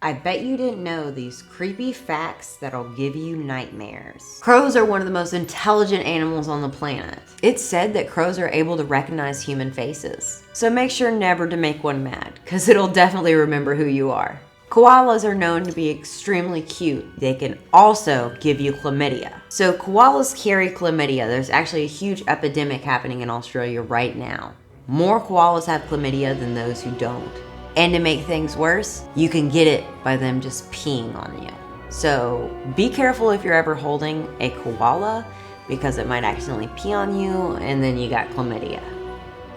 I bet you didn't know these creepy facts that'll give you nightmares. Crows are one of the most intelligent animals on the planet. It's said that crows are able to recognize human faces. So make sure never to make one mad, because it'll definitely remember who you are. Koalas are known to be extremely cute. They can also give you chlamydia. So koalas carry chlamydia. There's actually a huge epidemic happening in Australia right now. More koalas have chlamydia than those who don't. And to make things worse, you can get it by them just peeing on you. So be careful if you're ever holding a koala, because it might accidentally pee on you and then you got chlamydia.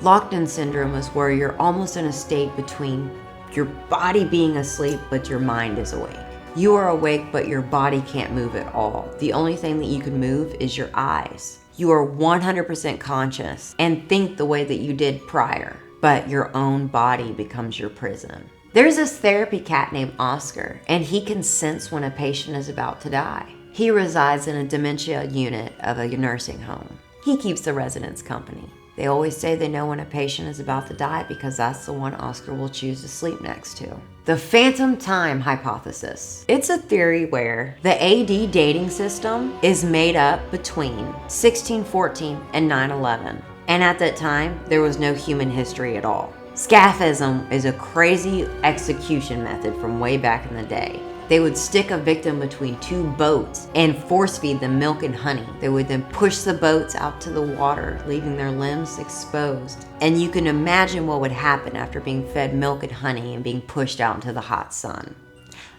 Locked-in syndrome is where you're almost in a state between your body being asleep but your mind is awake. You are awake but your body can't move at all. The only thing that you can move is your eyes. You are 100% conscious and think the way that you did prior, but your own body becomes your prison. There's this therapy cat named Oscar, and he can sense when a patient is about to die. He resides in a dementia unit of a nursing home. He keeps the residents company. They always say they know when a patient is about to die because that's the one Oscar will choose to sleep next to. The phantom time hypothesis. It's a theory where the AD dating system is made up between 1614 and 9/11. And at that time, there was no human history at all. Scafism is a crazy execution method from way back in the day. They would stick a victim between two boats and force feed them milk and honey. They would then push the boats out to the water, leaving their limbs exposed. And you can imagine what would happen after being fed milk and honey and being pushed out into the hot sun.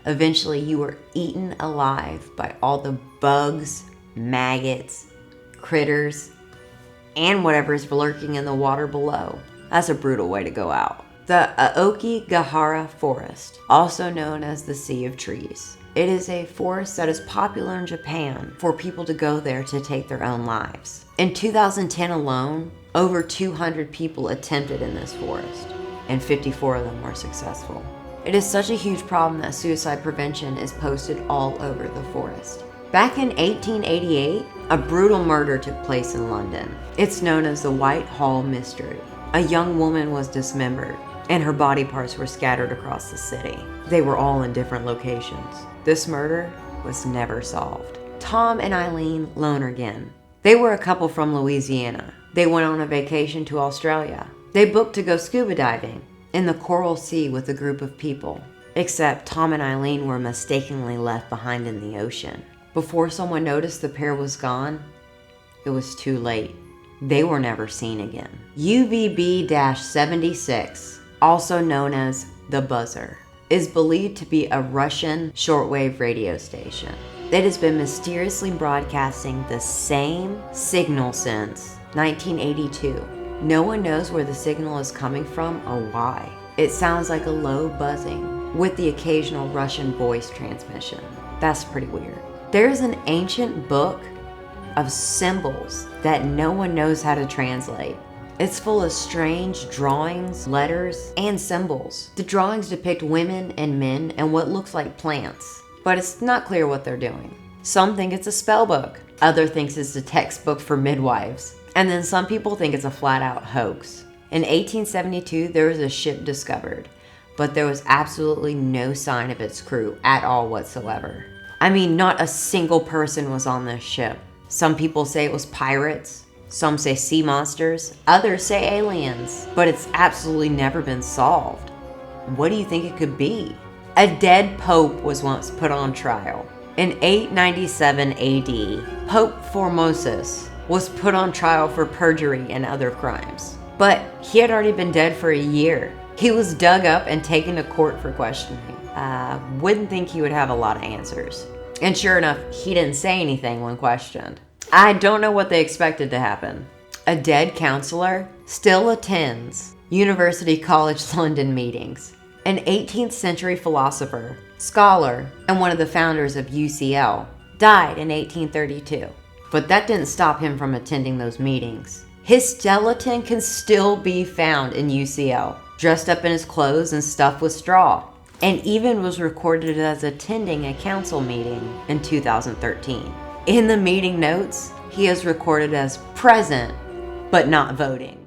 Eventually, you were eaten alive by all the bugs, maggots, critters, and whatever's lurking in the water below. That's a brutal way to go out. The Aokigahara Forest, also known as the Sea of Trees. It is a forest that is popular in Japan for people to go there to take their own lives. In 2010 alone, over 200 people attempted in this forest, and 54 of them were successful. It is such a huge problem that suicide prevention is posted all over the forest. Back in 1888, a brutal murder took place in London. It's known as the Whitehall Mystery. A young woman was dismembered, and her body parts were scattered across the city. They were all in different locations. This murder was never solved. Tom and Eileen Lonergan. They were a couple from Louisiana. They went on a vacation to Australia. They booked to go scuba diving in the Coral Sea with a group of people. Except Tom and Eileen were mistakenly left behind in the ocean. Before someone noticed the pair was gone, it was too late. They were never seen again. UVB-76, also known as the Buzzer, is believed to be a Russian shortwave radio station that has been mysteriously broadcasting the same signal since 1982. No one knows where the signal is coming from or why. It sounds like a low buzzing with the occasional Russian voice transmission. That's pretty weird. There's an ancient book of symbols that no one knows how to translate. It's full of strange drawings, letters, and symbols. The drawings depict women and men and what looks like plants, but it's not clear what they're doing. Some think it's a spell book. Others think it's a textbook for midwives. And then some people think it's a flat-out hoax. In 1872, there was a ship discovered, but there was absolutely no sign of its crew at all whatsoever. I mean, not a single person was on this ship. Some people say it was pirates, some say sea monsters, others say aliens, but it's absolutely never been solved. What do you think it could be? A dead pope was once put on trial. In 897 AD, Pope Formosus was put on trial for perjury and other crimes. But he had already been dead for a year. He was dug up and taken to court for questioning. Wouldn't think he would have a lot of answers. And sure enough, he didn't say anything when questioned. I don't know what they expected to happen. A dead counselor still attends University College London meetings. An 18th century philosopher, scholar, and one of the founders of UCL died in 1832. But that didn't stop him from attending those meetings. His skeleton can still be found in UCL, dressed up in his clothes and stuffed with straw, and even was recorded as attending a council meeting in 2013. In the meeting notes, he is recorded as present, but not voting.